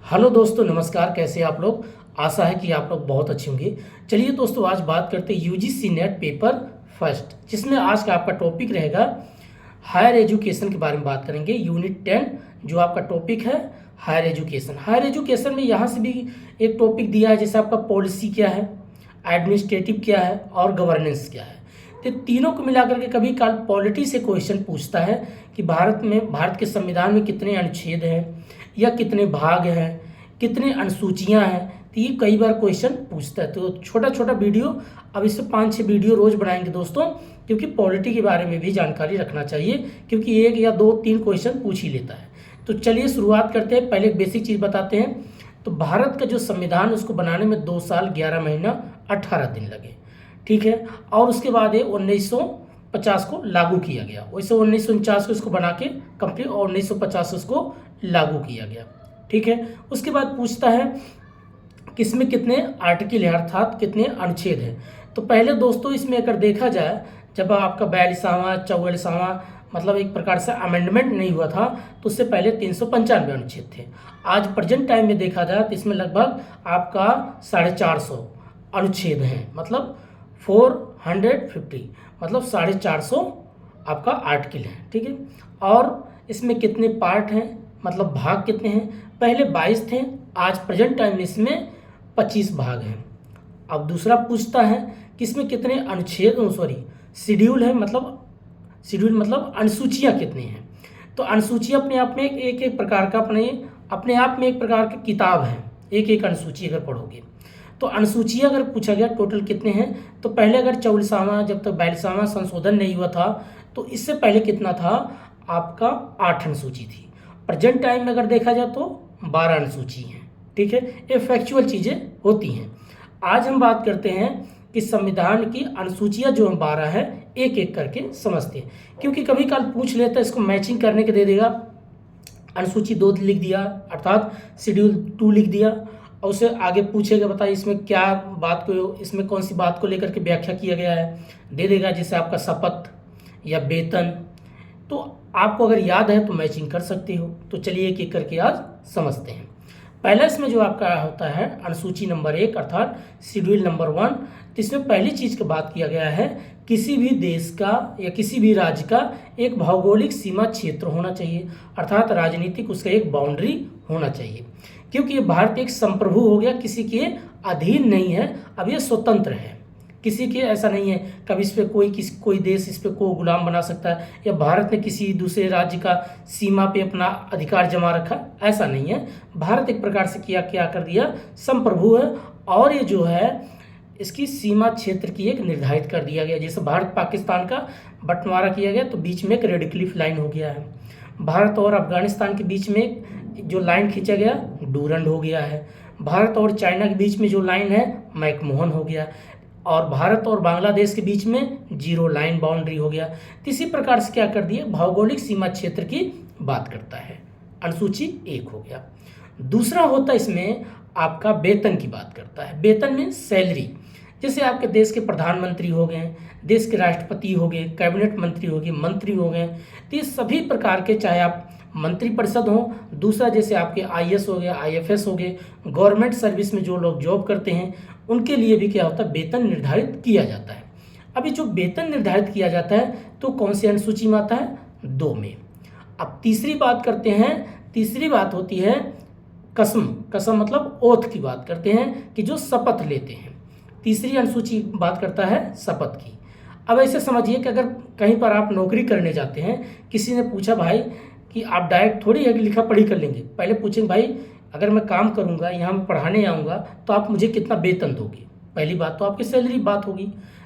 Hello दोस्तों, नमस्कार। कैसे आप लोग? आशा है कि आप लोग बहुत अच्छे होंगे। चलिए दोस्तों, आज बात करते हैं यूजीसी नेट पेपर फर्स्ट, जिसमें आज का आपका टॉपिक रहेगा हायर एजुकेशन के बारे में बात करेंगे। यूनिट 10 जो आपका टॉपिक है हायर एजुकेशन। हायर एजुकेशन में यहाँ से भी एक टॉपिक दिया है, जैसे आपका पॉलिसी क्या है, एडमिनिस्ट्रेटिव क्या है और गवर्नेंस क्या है। तो तीनों को मिलाकर के कभी काल पॉलिटी से क्वेश्चन पूछता है कि भारत के संविधान में कितने अनुच्छेद हैं या कितने भाग हैं, कितने अनुसूचियां हैं। तो ये कई बार क्वेश्चन पूछता है। तो छोटा छोटा वीडियो, अब इससे 5-6 वीडियो रोज बनाएंगे दोस्तों, क्योंकि पॉलिटी के बारे में भी जानकारी रखना चाहिए, क्योंकि 1 या 2-3 क्वेश्चन पूछ ही लेता है। तो चलिए शुरुआत करते हैं। पहले एक बेसिक चीज़ बताते हैं। तो भारत का जो संविधान उसको बनाने में 2 साल 11 महीना 18 दिन लगे, ठीक है। और उसके बाद ये 1950 को लागू किया गया। वैसे 1949 को इसको बना के कंप्लीट और 1950 से उसको लागू किया गया, ठीक है। उसके बाद पूछता है किसमें कितने आर्टिकल है, अर्थात कितने अनुच्छेद हैं। तो पहले दोस्तों इसमें अगर देखा जाए, जब आपका 42वां 44वां मतलब एक प्रकार से अमेंडमेंट नहीं हुआ था, तो उससे पहले 395 अनुच्छेद थे। आज प्रेजेंट टाइम में देखा जाए तो इसमें लगभग आपका 450 अनुच्छेद हैं, मतलब 450, मतलब 450 आपका आर्टिकल है, ठीक है। और इसमें कितने पार्ट हैं, मतलब भाग कितने हैं। पहले 22 थे, आज प्रेजेंट टाइम में इसमें 25 भाग हैं। अब दूसरा पूछता है कि इसमें कितने अनुच्छेद शेड्यूल है, मतलब अनुसूचियाँ कितनी हैं। तो अनुसूचियाँ अपने आप में एक एक प्रकार का अपने आप में एक प्रकार की किताब है। एक एक अनुसूची अगर पढ़ोगे तो अनुसूचियाँ अगर पूछा गया टोटल कितने हैं, तो पहले अगर 44वां, जब तक 42वां संशोधन नहीं हुआ था, तो इससे पहले कितना था आपका 8 अनुसूची थी। प्रेजेंट टाइम में अगर देखा जाए तो 12 अनुसूची हैं, ठीक है। ये फैक्चुअल चीज़ें होती हैं। आज हम बात करते हैं कि संविधान की अनुसूचियाँ जो 12 है, एक एक करके समझते हैं, क्योंकि कभी काल पूछ लेता है, इसको मैचिंग करने के दे देगा। अनुसूची 2 लिख दिया, अर्थात शेड्यूल 2 लिख दिया, और उसे आगे पूछेगा बताइए इसमें क्या इसमें कौन सी बात को लेकर के व्याख्या किया गया है, दे देगा। जैसे आपका शपथ या वेतन, तो आपको अगर याद है तो मैचिंग कर सकते हो। तो चलिए एक एक करके आज समझते हैं। पहला इसमें जो आपका होता है अनुसूची नंबर 1, अर्थात शेड्यूल नंबर 1। तो इसमें पहली चीज़ की बात किया गया है, किसी भी देश का या किसी भी राज्य का एक भौगोलिक सीमा क्षेत्र होना चाहिए, अर्थात राजनीतिक उसका एक बाउंड्री होना चाहिए। क्योंकि ये भारत एक संप्रभु हो गया, किसी के अधीन नहीं है, अब ये स्वतंत्र है, किसी के ऐसा नहीं है कभी इस पे कोई देश इस पे को गुलाम बना सकता है, या भारत ने किसी दूसरे राज्य का सीमा पे अपना अधिकार जमा रखा, ऐसा नहीं है। भारत एक प्रकार से क्या कर दिया, संप्रभु है। और ये जो है इसकी सीमा क्षेत्र की एक निर्धारित कर दिया गया। जैसे भारत पाकिस्तान का बंटवारा किया गया, तो बीच में एक रेड क्लिफ लाइन हो गया है। भारत और अफगानिस्तान के बीच में जो लाइन खींचा गया डूरंड हो गया है। भारत और चाइना के बीच में जो लाइन है मैकमोहन हो गया, और भारत और बांग्लादेश के बीच में 0 लाइन बाउंड्री हो गया। तो इसी प्रकार से क्या कर दिया, भौगोलिक सीमा क्षेत्र की बात करता है। अनुसूची 1 हो गया। दूसरा होता है इसमें आपका वेतन की बात करता है। वेतन में सैलरी, जैसे आपके देश के प्रधानमंत्री हो गए, देश के राष्ट्रपति हो गए, कैबिनेट मंत्री हो गए, मंत्री हो गए, तो ये सभी प्रकार के, चाहे आप मंत्री परिषद हो, दूसरा जैसे आपके आईएएस हो गए, आईएफएस हो गए, गवर्नमेंट सर्विस में जो लोग जॉब करते हैं, उनके लिए भी क्या होता है, वेतन निर्धारित किया जाता है। अभी जो वेतन निर्धारित किया जाता है तो कौन सी अनुसूची में आता है, 2 में। अब तीसरी बात करते हैं। तीसरी बात होती है कसम मतलब ओथ की बात करते हैं, कि जो शपथ लेते हैं। तीसरी अनुसूची बात करता है शपथ की। अब ऐसे समझिए कि अगर कहीं पर आप नौकरी करने जाते हैं, किसी ने पूछा भाई कि आप डायरेक्ट थोड़ी है कि लिखा पढ़ी कर लेंगे, पहले पूछेंगे भाई अगर मैं काम करूंगा, यहाँ मैं पढ़ाने आऊँगा, तो आप मुझे कितना वेतन दोगे। पहली बात तो आपकी सैलरी बात होगी,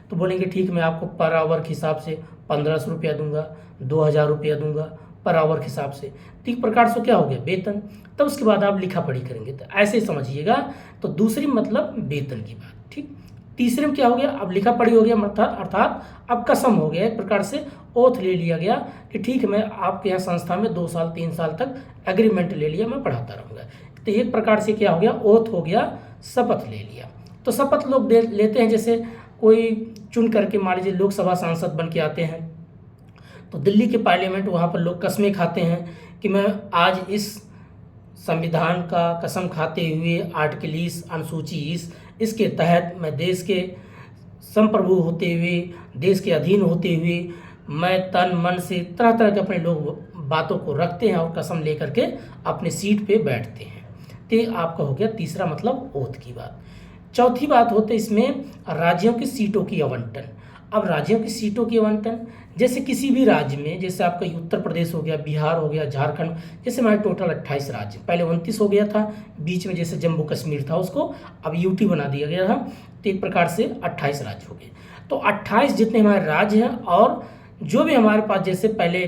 तो बोलेंगे ठीक मैं आपको पर आवर के हिसाब से 1500 रुपया दूंगा, 2000 रुपया दूंगा पर आवर के हिसाब से। तो एक प्रकार से क्या हो गया, वेतन। तब उसके बाद आप लिखा पढ़ी करेंगे, तो ऐसे समझिएगा। तो दूसरी मतलब वेतन की बात, ठीक। तीसरे में क्या हो गया, अब लिखा पढ़ी हो गया, अर्थात अब कसम हो गया, एक प्रकार से ओथ ले लिया गया कि ठीक है मैं आपके यहाँ संस्था में 2 साल 3 साल तक एग्रीमेंट ले लिया, मैं पढ़ाता रहूँगा। तो एक प्रकार से क्या हो गया, ओथ हो गया, शपथ ले लिया। तो शपथ लोग लेते हैं, जैसे कोई चुन करके मान लीजिए लोकसभा सांसद बन के आते हैं, तो दिल्ली के पार्लियामेंट वहाँ पर लोग कस्में खाते हैं कि मैं आज इस संविधान का कसम खाते हुए आर्टिकल 20 अनुसूची 20 इसके तहत मैं देश के संप्रभु होते हुए, देश के अधीन होते हुए मैं तन मन से तरह तरह के अपने लोग बातों को रखते हैं और कसम लेकर के अपने सीट पे बैठते हैं। तो ये आपका हो गया तीसरा मतलब ओथ की बात। चौथी बात होते इसमें राज्यों की सीटों की आवंटन। अब राज्यों की सीटों की आवंटन, जैसे किसी भी राज्य में, जैसे आपका उत्तर प्रदेश हो गया, बिहार हो गया, झारखंड, जैसे हमारे टोटल 28 राज्य, पहले 29 हो गया था, बीच में जैसे जम्मू कश्मीर था उसको अब यूटी बना दिया गया था, तो एक प्रकार से 28 राज्य हो गए। तो 28 जितने हमारे राज्य हैं और जो भी हमारे पास जैसे पहले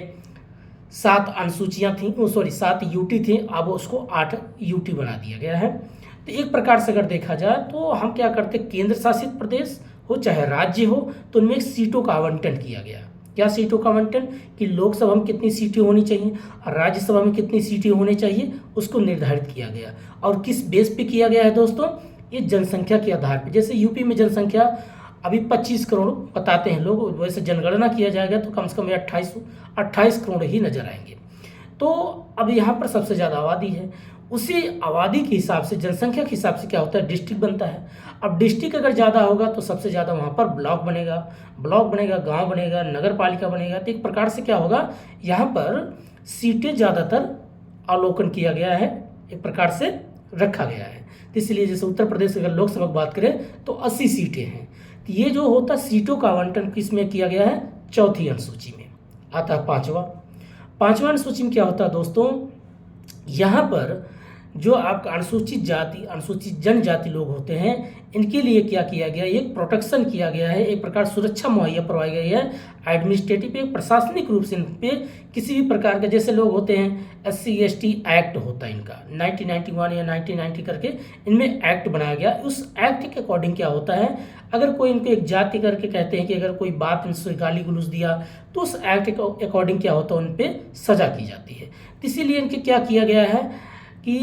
7 अनुसूचियाँ थी, 7 यूटी थी, अब उसको 8 यूटी बना दिया गया है। तो एक प्रकार से अगर देखा जाए तो हम क्या करते, केंद्र शासित प्रदेश हो चाहे राज्य हो, तो उनमें सीटों का आवंटन किया गया। क्या सीटों का आवंटन, कि लोकसभा में कितनी सीटें होनी चाहिए और राज्यसभा में कितनी सीटें होनी चाहिए, उसको निर्धारित किया गया। और किस बेस पे किया गया है दोस्तों, ये जनसंख्या के आधार पे। जैसे यूपी में जनसंख्या अभी 25 करोड़ बताते हैं लोग, वैसे जनगणना किया जाएगा तो कम से कम 28 करोड़ ही नजर आएंगे। तो अब यहाँ पर सबसे ज़्यादा आबादी है, उसी आबादी के हिसाब से, जनसंख्या के हिसाब से क्या होता है, डिस्ट्रिक्ट बनता है। अब डिस्ट्रिक्ट अगर ज़्यादा होगा तो सबसे ज़्यादा वहाँ पर ब्लॉक बनेगा, गांव बनेगा, नगर पालिका बनेगा। तो एक प्रकार से क्या होगा, यहाँ पर सीटें ज़्यादातर अवलोकन किया गया है, एक प्रकार से रखा गया है। तो इसलिए जैसे उत्तर प्रदेश अगर लोकसभा की बात करें तो 80 सीटें हैं। तो ये जो होता सीटों का आवंटन किसमें किया गया है, चौथी अनुसूची में। आता है पांचवा अनुसूची में क्या होता है दोस्तों, यहाँ पर जो आपका अनुसूचित जाति, अनुसूचित जनजाति लोग होते हैं, इनके लिए क्या किया गया, एक प्रोटेक्शन किया गया है, एक प्रकार सुरक्षा मुहैया करवाई गई है। एडमिनिस्ट्रेटिव एक प्रशासनिक रूप से इन पे किसी भी प्रकार के, जैसे लोग होते हैं SC ST एक्ट होता है इनका 1991 या 1990 करके इनमें एक्ट बनाया गया। उस एक्ट के अकॉर्डिंग क्या होता है, अगर कोई इनको एक जाति करके कहते हैं कि अगर कोई बात इनसे गाली गलौज दिया तो उस एक्ट के अकॉर्डिंग क्या होता है, उन पर सजा की जाती है। इसीलिए इनके क्या किया गया है कि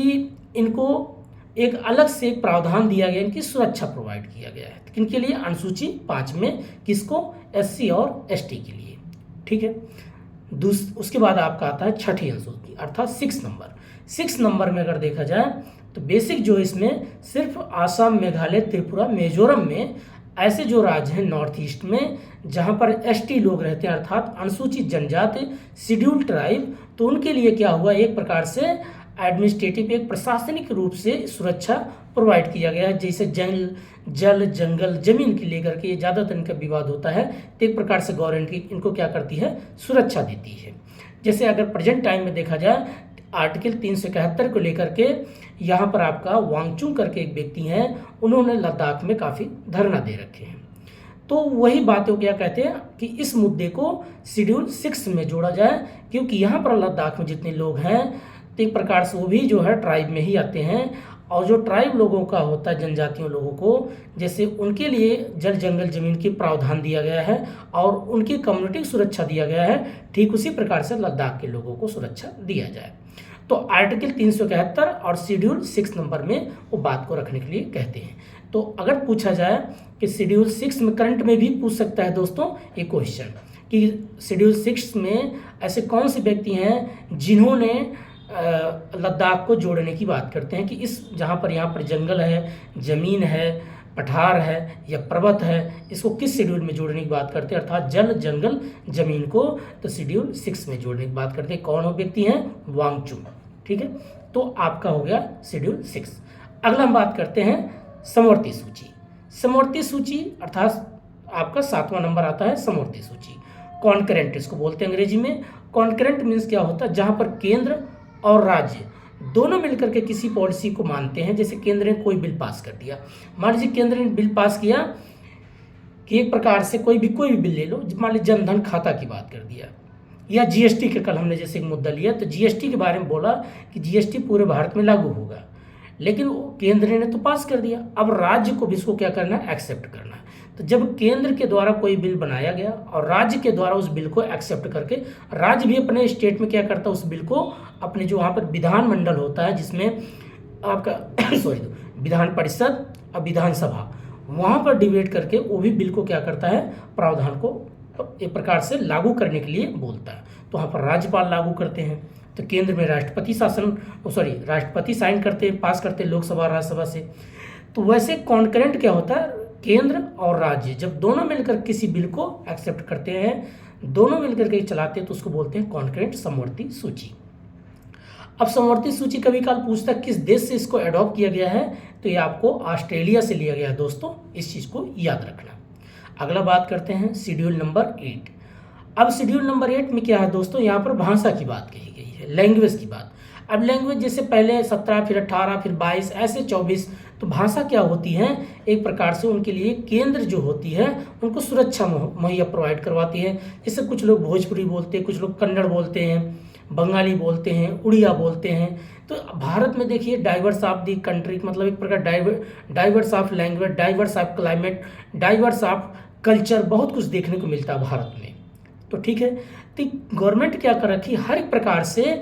इनको एक अलग से प्रावधान दिया गया, इनकी सुरक्षा प्रोवाइड किया गया है। किनके लिए, अनुसूची 5 में, किसको, SC और ST के लिए। ठीक है, उसके बाद आपका आता है छठी अनुसूची अर्थात 6 नंबर में अगर देखा जाए तो बेसिक जो इसमें सिर्फ आसाम, मेघालय, त्रिपुरा, मिजोरम में ऐसे जो राज्य हैं नॉर्थ ईस्ट में जहां पर ST लोग रहते हैं अर्थात अनुसूचित जनजाति, शेड्यूल्ड ट्राइब, तो उनके लिए क्या हुआ, एक प्रकार से एडमिनिस्ट्रेटिव एक प्रशासनिक रूप से सुरक्षा प्रोवाइड किया गया है। जैसे जल जंगल जमीन के लेकर के ज़्यादातर इनका विवाद होता है, तो एक प्रकार से गवर्नमेंट इनको क्या करती है, सुरक्षा देती है। जैसे अगर प्रेजेंट टाइम में देखा जाए आर्टिकल 371 को लेकर के यहाँ पर आपका वांगचुक करके एक व्यक्ति हैं, उन्होंने लद्दाख में काफ़ी धरना दे रखे हैं। तो वही बातें क्या कहते हैं कि इस मुद्दे को शेड्यूल 6 में जोड़ा जाए, क्योंकि यहाँ पर लद्दाख में जितने लोग हैं तो एक प्रकार से वो भी जो है ट्राइब में ही आते हैं। और जो ट्राइब लोगों का होता है, जनजातियों लोगों को, जैसे उनके लिए जल जंगल जमीन की प्रावधान दिया गया है और उनकी कम्युनिटी सुरक्षा दिया गया है, ठीक उसी प्रकार से लद्दाख के लोगों को सुरक्षा दिया जाए। तो आर्टिकल 371 और शेड्यूल 6 नंबर में वो बात को रखने के लिए कहते हैं। तो अगर पूछा जाए कि शेड्यूल 6 में, करंट में भी पूछ सकता है दोस्तों ये क्वेश्चन, कि शेड्यूल 6 में ऐसे कौन से व्यक्ति हैं जिन्होंने लद्दाख को जोड़ने की बात करते हैं, कि इस जहाँ पर यहाँ पर जंगल है, ज़मीन है, पठार है या पर्वत है, इसको किस शेड्यूल में जोड़ने की बात करते हैं, अर्थात जल जंगल ज़मीन को तो शेड्यूल 6 में जोड़ने की बात करते हैं। कौन वो व्यक्ति हैं, वांगचुक। ठीक है, तो आपका हो गया शेड्यूल 6। अगला हम बात करते हैं समवर्ती सूची। समवर्ती सूची अर्थात आपका 7वां नंबर आता है समवर्ती सूची। कॉन्करेंट इसको बोलते हैं अंग्रेजी में। कॉन्करेंट मीन्स क्या होता है, जहाँ पर केंद्र और राज्य दोनों मिलकर के किसी पॉलिसी को मानते हैं। जैसे केंद्र ने कोई बिल पास कर दिया, मान लीजिए केंद्र ने बिल पास किया कि एक प्रकार से कोई भी बिल ले लो, मान लीजिए जनधन खाता की बात कर दिया, या GST के, कल हमने जैसे एक मुद्दा लिया तो GST के बारे में बोला कि GST पूरे भारत में लागू होगा, लेकिन केंद्र ने तो पास कर दिया, अब राज्य को भी इसको क्या करना है, एक्सेप्ट करना है। तो जब केंद्र के द्वारा कोई बिल बनाया गया और राज्य के द्वारा उस बिल को एक्सेप्ट करके राज्य भी अपने स्टेट में क्या करता है, उस बिल को अपने जो वहाँ पर विधानमंडल होता है जिसमें आपका विधान परिषद और विधानसभा, वहाँ पर डिबेट करके वो भी बिल को क्या करता है, प्रावधान को एक प्रकार से लागू करने के लिए बोलता है। तो वहाँ पर राज्यपाल लागू करते हैं, तो केंद्र में राष्ट्रपति साइन करते हैं, पास करते हैं लोकसभा राज्यसभा से। तो वैसे कॉन्करेंट क्या होता है, केंद्र और राज्य जब दोनों मिलकर किसी बिल को एक्सेप्ट करते हैं, दोनों मिलकर के चलाते हैं, तो उसको बोलते हैं कॉन्करेंट समवर्ती सूची। अब समवर्ती सूची कभी काल पूछता है किस देश से इसको अडॉप्ट किया गया है, तो ये आपको ऑस्ट्रेलिया से लिया गया है दोस्तों, इस चीज़ को याद रखना। अगला बात करते हैं शेड्यूल नंबर 8। अब शेड्यूल नंबर 8 में क्या है दोस्तों, यहाँ पर भाषा की बात कही गई है, लैंग्वेज की बात। अब लैंग्वेज जैसे पहले 17, फिर 18, फिर 22, ऐसे 24। तो भाषा क्या होती है, एक प्रकार से उनके लिए केंद्र जो होती है उनको सुरक्षा मुहैया प्रोवाइड करवाती है। जैसे कुछ लोग भोजपुरी बोलते हैं, कुछ लोग कन्नड़ बोलते हैं, बंगाली बोलते हैं, उड़िया बोलते हैं। तो भारत में देखिए डाइवर्स ऑफ दी कंट्री, मतलब एक प्रकार diverse of language, diverse of climate, diverse of culture, बहुत कुछ देखने को मिलता है भारत में। तो ठीक है, तो गवर्नमेंट क्या कर रखी, हर एक प्रकार से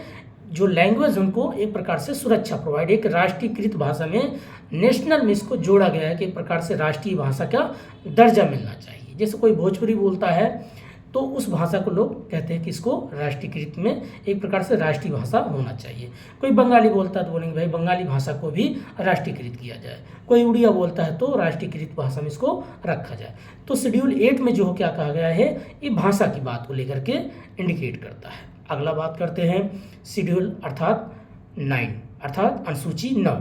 जो लैंग्वेज उनको एक प्रकार से सुरक्षा प्रोवाइड, एक राष्ट्रीयकृत भाषा में, नेशनल में इसको जोड़ा गया है कि एक प्रकार से राष्ट्रीय भाषा का दर्जा मिलना चाहिए। जैसे कोई भोजपुरी बोलता है तो उस भाषा को लोग कहते हैं कि इसको राष्ट्रीयकृत में एक प्रकार से राष्ट्रीय भाषा होना चाहिए। कोई बंगाली बोलता है तो बोलेंगे भाई बंगाली भाषा को भी राष्ट्रीयकृत किया जाए। कोई उड़िया बोलता है तो राष्ट्रीयकृत भाषा में इसको रखा जाए। तो शेड्यूल 8 में जो क्या कहा गया है, ये भाषा की बात को लेकर के इंडिकेट करता है। अगला बात करते हैं शेड्यूल अर्थात 9, अर्थात अनुसूची 9।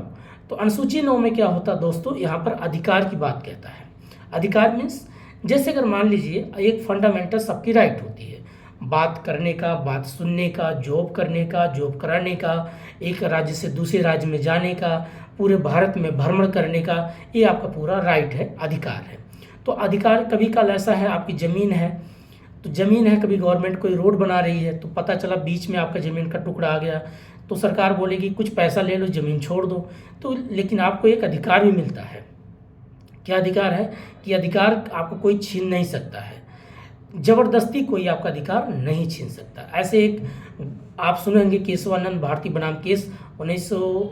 तो अनुसूची 9 में क्या होता है दोस्तों, यहाँ पर अधिकार की बात कहता है। अधिकार मीन्स जैसे अगर मान लीजिए एक फंडामेंटल सबकी राइट होती है, बात करने का, बात सुनने का, जॉब करने का, जॉब कराने का, एक राज्य से दूसरे राज्य में जाने का, पूरे भारत में भ्रमण करने का, ये आपका पूरा राइट है, अधिकार है। तो अधिकार कभी काल ऐसा है, आपकी ज़मीन है तो ज़मीन है, कभी गवर्नमेंट कोई रोड बना रही है तो पता चला बीच में आपका ज़मीन का टुकड़ा आ गया, तो सरकार बोलेगी कुछ पैसा ले लो, ज़मीन छोड़ दो। तो लेकिन आपको एक अधिकार भी मिलता है। क्या अधिकार है कि अधिकार आपको कोई छीन नहीं सकता है, जबरदस्ती कोई आपका अधिकार नहीं छीन सकता। ऐसे एक आप सुनेंगे केशवानंद भारती बनाम केस 1900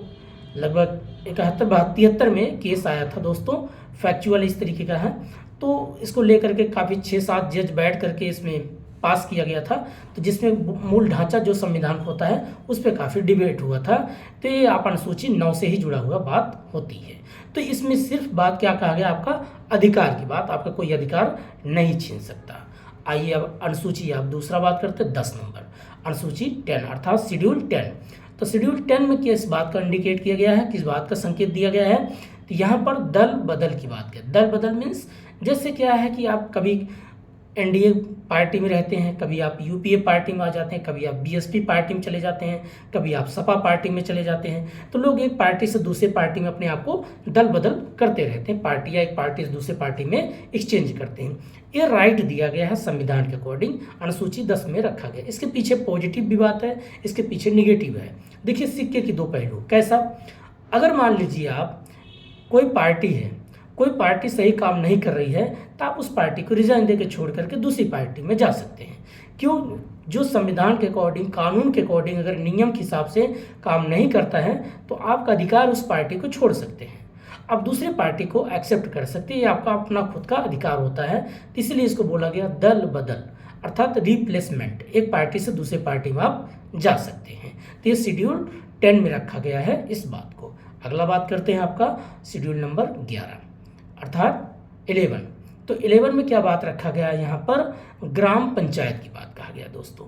लगभग 71-73 में केस आया था दोस्तों, फैक्चुअल इस तरीके का है। तो इसको लेकर के काफ़ी 6-7 जज बैठ करके इसमें पास किया गया था, तो जिसमें मूल ढांचा जो संविधान होता है उस पर काफ़ी डिबेट हुआ था। तो ये आप अनुसूची 9 से ही जुड़ा हुआ बात होती है। तो इसमें सिर्फ बात क्या कहा गया, आपका अधिकार की बात, आपका कोई अधिकार नहीं छीन सकता। आइए अब अनुसूची आप दूसरा बात करते हैं 10 नंबर, अनुसूची 10 अर्थात शेड्यूल 10। तो शेड्यूल 10 में किस बात का इंडिकेट किया गया है, किस बात का संकेत दिया गया है, तो यहाँ पर दल बदल की बात है। दल बदल मीन्स जैसे क्या है कि आप कभी एनडीए पार्टी में रहते हैं, कभी आप यूपीए पार्टी में आ जाते हैं, कभी आप बीएसपी पार्टी में चले जाते हैं, कभी आप सपा पार्टी में चले जाते हैं। तो लोग एक पार्टी से दूसरे पार्टी में अपने आप को दल बदल करते रहते हैं, पार्टी या एक पार्टी से दूसरे पार्टी में एक्सचेंज करते हैं। ये राइट दिया गया है संविधान के अकॉर्डिंग, अनुसूची 10 में रखा गया। इसके पीछे पॉजिटिव भी बात है, इसके पीछे निगेटिव है। देखिए सिक्के की दो पहलू। कैसा, अगर मान लीजिए आप कोई पार्टी है, कोई पार्टी सही काम नहीं कर रही है, तो आप उस पार्टी को रिजाइन देकर छोड़ करके दूसरी पार्टी में जा सकते हैं। क्यों, जो संविधान के अकॉर्डिंग, कानून के अकॉर्डिंग अगर नियम के हिसाब से काम नहीं करता है तो आपका अधिकार उस पार्टी को छोड़ सकते हैं, आप दूसरे पार्टी को एक्सेप्ट कर सकते हैं, ये आपका अपना खुद का अधिकार होता है। तो इसलिए इसको बोला गया दल बदल अर्थात रिप्लेसमेंट, एक पार्टी से दूसरे पार्टी में आप जा सकते हैं। तो ये शेड्यूल 10 में रखा गया है इस बात को। अगला बात करते हैं आपका शेड्यूल नंबर 11 अर्थात 11। तो 11 में क्या बात रखा गया है, यहाँ पर ग्राम पंचायत की बात कहा गया दोस्तों,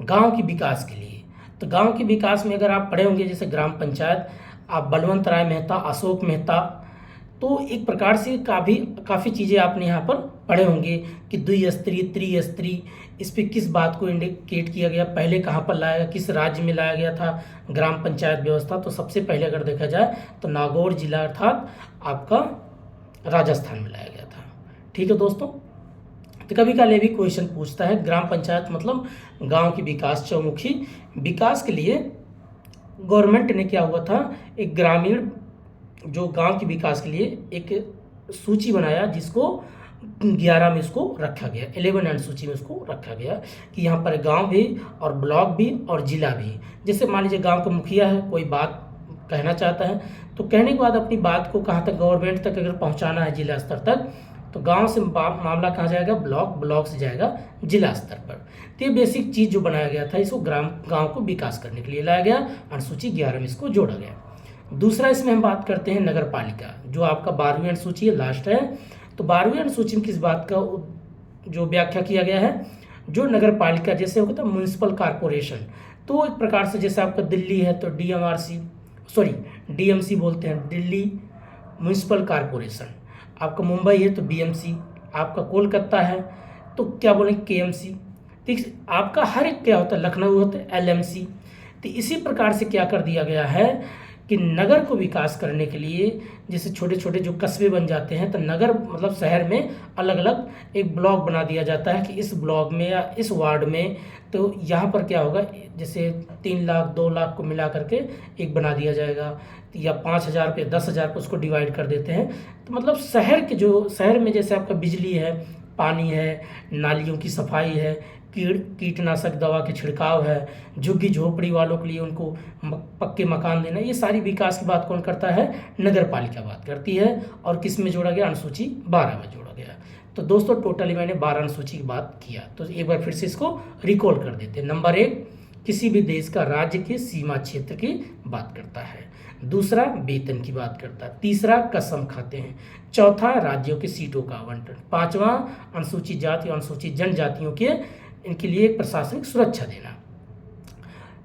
गांव के विकास के लिए। तो गांव के विकास में अगर आप पढ़े होंगे जैसे ग्राम पंचायत, आप बलवंत राय मेहता, अशोक मेहता, तो एक प्रकार से काफ़ी चीज़ें आपने यहाँ पर पढ़े होंगे कि द्विस्तरीय, त्रिस्तरीय, इस पर किस बात को इंडिकेट किया गया, पहले कहाँ पर लाया गया, किस राज्य में लाया गया था ग्राम पंचायत व्यवस्था। तो सबसे पहले अगर देखा जाए तो नागौर जिला अर्थात आपका राजस्थान में लाया गया था। ठीक है दोस्तों, तो कभी कभी भी क्वेश्चन पूछता है ग्राम पंचायत मतलब गांव की विकास, चौमुखी विकास के लिए गवर्नमेंट ने क्या हुआ था, एक ग्रामीण जो गांव के विकास के लिए एक सूची बनाया जिसको 11 में इसको रखा गया, 11 अनुसूची में इसको रखा गया कि यहाँ पर गांव भी और ब्लॉक भी और जिला भी। जैसे मान लीजिए गांव का मुखिया है, कोई बात कहना चाहता है तो कहने के बाद अपनी बात को कहाँ तक, गवर्नमेंट तक अगर पहुँचाना है जिला स्तर तक, तो गांव से मामला कहाँ जाएगा, ब्लॉक, ब्लॉक से जाएगा जिला स्तर पर। तो ये बेसिक चीज़ जो बनाया गया था, इसको गांव को विकास करने के लिए लाया गया, अनुसूची 11 में इसको जोड़ा गया। दूसरा इसमें हम बात करते हैं नगर पालिका, जो आपका 12वीं अनुसूची है, लास्ट है। तो 12वीं अनुसूची में किस बात का जो व्याख्या किया गया है, जो नगर पालिका जैसे होता है म्यूनिसिपल कॉरपोरेशन, तो एक प्रकार से जैसे आपका दिल्ली है तो डीएमसी बोलते हैं, दिल्ली म्यूनिसिपल कॉरपोरेशन। आपका मुंबई है तो बीएमसी, आपका कोलकाता है तो क्या बोलेंगे, केएमसी। ठीक, आपका हर एक क्या होता है, लखनऊ होता है एलएमसी। तो इसी प्रकार से क्या कर दिया गया है कि नगर को विकास करने के लिए जैसे छोटे छोटे जो कस्बे बन जाते हैं, तो नगर मतलब शहर में अलग अलग एक ब्लॉक बना दिया जाता है कि इस ब्लॉक में या इस वार्ड में तो यहाँ पर क्या होगा, जैसे 3 लाख 2 लाख को मिला करके एक बना दिया जाएगा, या 5,000 पे 10,000 पे उसको डिवाइड कर देते हैं। तो मतलब शहर में जैसे आपका बिजली है, पानी है, नालियों की सफाई है, कीटनाशक दवा के छिड़काव है, झुग्गी झोपड़ी वालों के लिए उनको पक्के मकान देना, ये सारी विकास की बात कौन करता है, नगर पालिका बात करती है। और किस में जोड़ा गया, अनुसूची 12 में जोड़ा गया। तो दोस्तों टोटली मैंने 12 अनुसूची की बात किया, तो एक बार फिर से इसको रिकॉल कर देते हैं। नंबर 1, किसी भी देश का राज्य के सीमा क्षेत्र की बात करता है। दूसरा, वेतन की बात करता है। तीसरा, कसम खाते हैं। चौथा, राज्यों की सीटों का आवंटन। पांचवा, अनुसूचित जाति और अनुसूचित जनजातियों के इनके लिए प्रशासनिक सुरक्षा देना।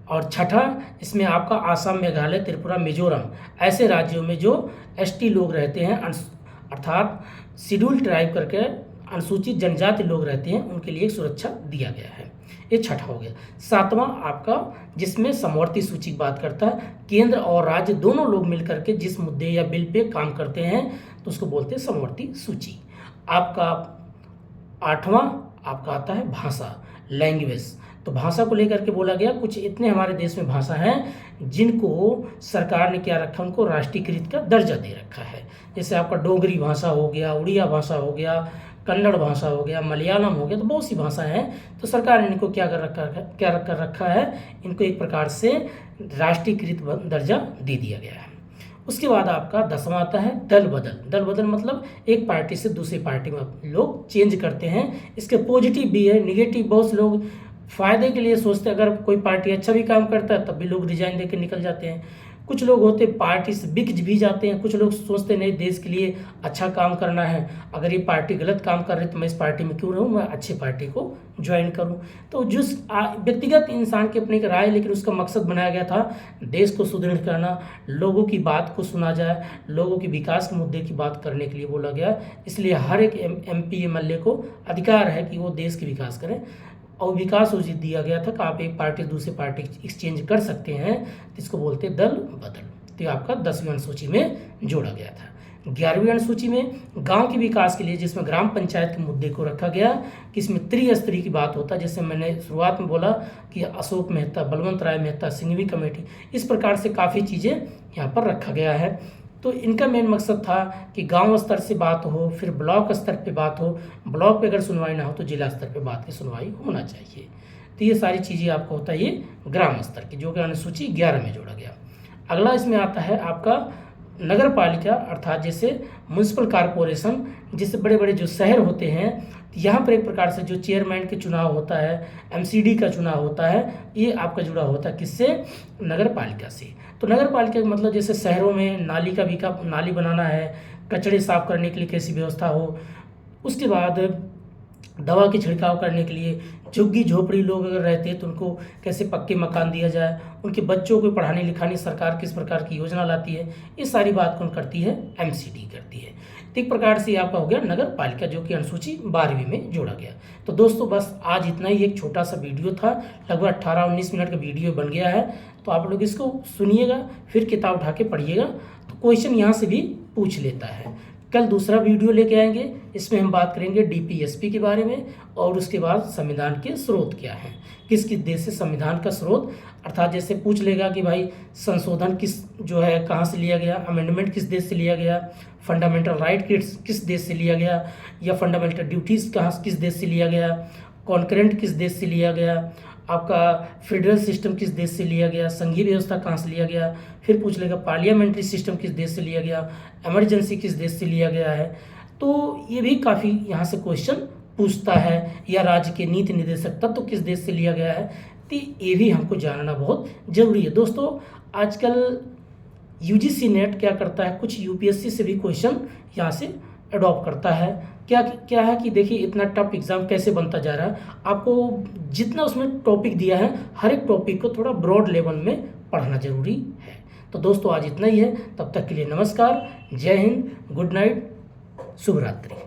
और छठा, इसमें आपका आसाम, मेघालय, त्रिपुरा, मिजोरम ऐसे राज्यों में जो एसटी लोग रहते हैं, अर्थात शेड्यूल ट्राइब करके अनुसूचित जनजाति लोग रहते हैं, उनके लिए सुरक्षा दिया गया है। ये छठा हो गया। सातवां आपका, जिसमें समवर्ती सूची की बात करता है, केंद्र और राज्य दोनों लोग मिलकर के जिस मुद्दे या बिल पे काम करते हैं तो उसको बोलते हैं समवर्ती सूची। आपका आठवां आपका आता है भाषा, लैंग्वेज। तो भाषा को लेकर के बोला गया, कुछ इतने हमारे देश में भाषा हैं जिनको सरकार ने क्या रखा, उनको राष्ट्रीयकृत का दर्जा दे रखा है। जैसे आपका डोगरी भाषा हो गया, उड़िया भाषा हो गया, कन्नड़ भाषा हो गया, मलयालम हो गया, तो बहुत सी भाषाएं हैं। तो सरकार ने इनको क्या कर रखा है, इनको एक प्रकार से राष्ट्रीयकृत दर्जा दे दिया गया है। उसके बाद आपका 10वां आता है दल बदल। दल बदल मतलब एक पार्टी से दूसरी पार्टी में लोग चेंज करते हैं। इसके पॉजिटिव भी है, निगेटिव। बहुत से लोग फायदे के लिए सोचते हैं, अगर कोई पार्टी अच्छा भी काम करता है तब भी लोग रिजाइन देकर निकल जाते हैं। कुछ लोग होते पार्टी से बिक भी जाते हैं। कुछ लोग सोचते नहीं, देश के लिए अच्छा काम करना है, अगर ये पार्टी गलत काम कर रही है तो मैं इस पार्टी में क्यों रहूं, मैं अच्छी पार्टी को ज्वाइन करूं। तो जिस व्यक्तिगत इंसान की अपनी राय, लेकिन उसका मकसद बनाया गया था देश को सुदृढ़ करना, लोगों की बात को सुना जाए, लोगों के विकास के मुद्दे की बात करने के लिए बोला गया। इसलिए हर एक MP MLA को अधिकार है कि वो देश के विकास करें। और विकास उचित दिया गया था कि आप एक पार्टी दूसरी पार्टी एक्सचेंज कर सकते हैं, इसको बोलते हैं दल बदल। तो ये आपका 10वीं अनुसूची में जोड़ा गया था। 11वीं अनुसूची में गांव के विकास के लिए, जिसमें ग्राम पंचायत के मुद्दे को रखा गया, कि इसमें त्रिस्तरीय की बात होता है। जैसे मैंने शुरुआत में बोला कि अशोक मेहता, बलवंत राय मेहता, सिंघवी कमेटी, इस प्रकार से काफ़ी चीज़ें यहाँ पर रखा गया है। तो इनका मेन मकसद था कि गांव स्तर से बात हो, फिर ब्लॉक स्तर पे बात हो, ब्लॉक पे अगर सुनवाई ना हो तो जिला स्तर पे बात की सुनवाई होना चाहिए। तो ये सारी चीज़ें आपको होता है ये ग्राम स्तर की, जो कि अनुसूची 11 में जोड़ा गया। अगला इसमें आता है आपका नगर पालिका, अर्थात जैसे म्यूनिसिपल कॉरपोरेशन, जैसे बड़े बड़े जो शहर होते हैं, यहाँ पर एक प्रकार से जो चेयरमैन के चुनाव होता है, MCD का चुनाव होता है, ये आपका जुड़ा होता है किससे, नगर पालिका से। तो नगर पालिका का मतलब जैसे शहरों में नाली बनाना है, कचरे साफ करने के लिए कैसी व्यवस्था हो, उसके बाद दवा के छिड़काव करने के लिए झुग्गी झोपड़ी लोग अगर रहते हैं तो उनको कैसे पक्के मकान दिया जाए, उनके बच्चों को पढ़ाने लिखाने सरकार किस प्रकार की योजना लाती है, ये सारी बात कौन करती है, MCD करती है। तो एक प्रकार से आपका हो गया नगर पालिका, जो कि अनुसूची 12वीं में जोड़ा गया। तो दोस्तों बस आज इतना ही, एक छोटा सा वीडियो था, लगभग 18-19 मिनट का वीडियो बन गया है। तो आप लोग इसको सुनिएगा, फिर किताब उठा के पढ़िएगा, तो क्वेश्चन यहाँ से भी पूछ लेता है। कल दूसरा वीडियो लेके आएंगे, इसमें हम बात करेंगे DPSP के बारे में, और उसके बाद संविधान के स्रोत क्या हैं, किस किस देश से संविधान का स्रोत, अर्थात जैसे पूछ लेगा कि भाई संशोधन किस जो है कहाँ से लिया गया, अमेंडमेंट किस देश से लिया गया, फंडामेंटल राइट किस देश से लिया गया, या फंडामेंटल ड्यूटीज़ किस देश से लिया गया, कॉन्करेंट किस देश से लिया गया, आपका फेडरल सिस्टम किस देश से लिया गया, संघीय व्यवस्था कहाँ से लिया गया, फिर पूछ लेगा पार्लियामेंट्री सिस्टम किस देश से लिया गया, इमरजेंसी किस देश से लिया गया है। तो ये भी काफ़ी यहाँ से क्वेश्चन पूछता है, या राज्य के नीति निर्देशक तत्व किस देश से लिया गया है, तो ये भी हमको जानना बहुत ज़रूरी है। दोस्तों आजकल यूजीसी नेट क्या करता है, कुछ यूपीएससी से भी क्वेश्चन यहाँ से अडॉप्ट करता है। क्या क्या है कि देखिए इतना टफ एग्ज़ाम कैसे बनता जा रहा है, आपको जितना उसमें टॉपिक दिया है हर एक टॉपिक को थोड़ा ब्रॉड लेवल में पढ़ना ज़रूरी है। तो दोस्तों आज इतना ही है, तब तक के लिए नमस्कार, जय हिंद, गुड नाइट, शुभ रात्रि।